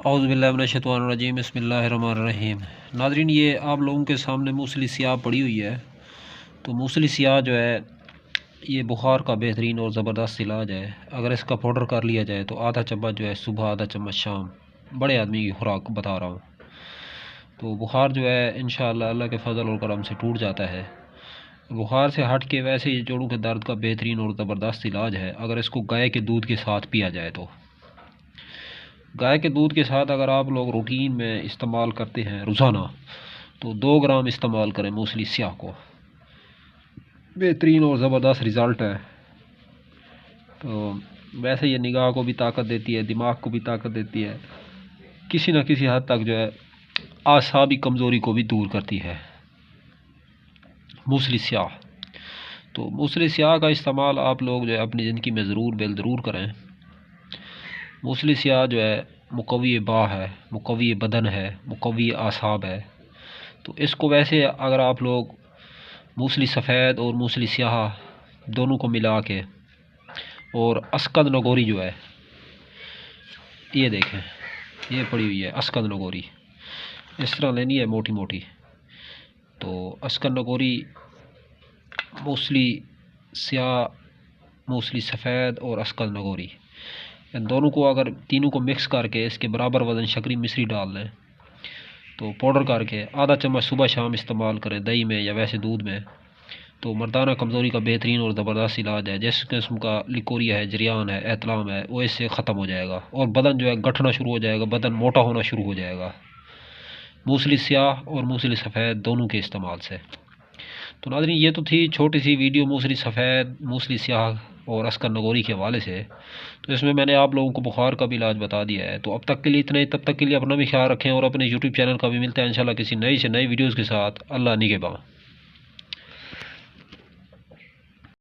औज़ुबिल्लाहि मिनश्शैतानिर्रजीम बिस्मिल्लाहिर्रहमानिर्रहीम। नाज़रीन, ये आप लोगों के सामने मूसली स्याह पड़ी हुई है। तो मूसली स्याह जो है ये बुखार का बेहतरीन और ज़बरदस्त इलाज है। अगर इसका पाउडर कर लिया जाए तो आधा चम्मच जो है सुबह, आधा चम्मच शाम, बड़े आदमी की खुराक बता रहा हूँ। तो बुखार जो है इंशाअल्लाह अल्लाह के फ़ज़ल और करम से टूट जाता है। बुखार से हट के वैसे ये जोड़ों के दर्द का बेहतरीन और ज़बरदस्त इलाज है अगर इसको गाय के दूध के साथ पिया जाए। तो गाय के दूध के साथ अगर आप लोग रूटीन में इस्तेमाल करते हैं रोज़ाना, तो 2 ग्राम इस्तेमाल करें मूसली स्याह को, बेहतरीन और ज़बरदस्त रिज़ल्ट है। तो वैसे ये निगाह को भी ताकत देती है, दिमाग को भी ताकत देती है, किसी न किसी हद तक जो है आसाबी कमज़ोरी को भी दूर करती है मूसली स्याह। तो मूसली स्याह का इस्तेमाल आप लोग जो है अपनी ज़िंदगी में ज़रूर करें। मूसली स्याह जो है मुक़व्वी बा है, मुक़व्वी बदन है, मुक़व्वी आसाब है। तो इसको वैसे अगर आप लोग मूसली सफ़ेद और मूसली स्याह दोनों को मिला के, और अस्कद नगोरी जो है ये देखें, ये पड़ी हुई है अस्कद नगोरी, इस तरह लेनी है मोटी मोटी। तो अस्कद नगोरी, मूसली स्याह, मूसली सफ़ेद और अस्कद नगोरी, इन दोनों को अगर तीनों को मिक्स करके इसके बराबर वज़न शकरी मिश्री डाल लें, तो पाउडर करके आधा चम्मच सुबह शाम इस्तेमाल करें दही में या वैसे दूध में, तो मर्दाना कमज़ोरी का बेहतरीन और ज़बरदस्त इलाज है। जिस किस्म का लिकोरिया है, जरियान है, एतलाम है, वो इससे ख़त्म हो जाएगा और बदन जो है गठना शुरू हो जाएगा, बदन मोटा होना शुरू हो जाएगा मूसली स्याह और मूसली सफ़ेद दोनों के इस्तेमाल से। तो नाज़रीन, ये तो थी छोटी सी वीडियो मूसली सफ़ेद, मूसली स्याह और अस्कद नगोरी के हवाले से। तो इसमें मैंने आप लोगों को बुखार का भी इलाज बता दिया है। तो अब तक के लिए इतना ही, तब तक के लिए अपना भी ख्याल रखें और अपने यूट्यूब चैनल का भी मिलता है इंशाल्लाह किसी नई से नई वीडियोज़ के साथ। अल्लाह निगहबान।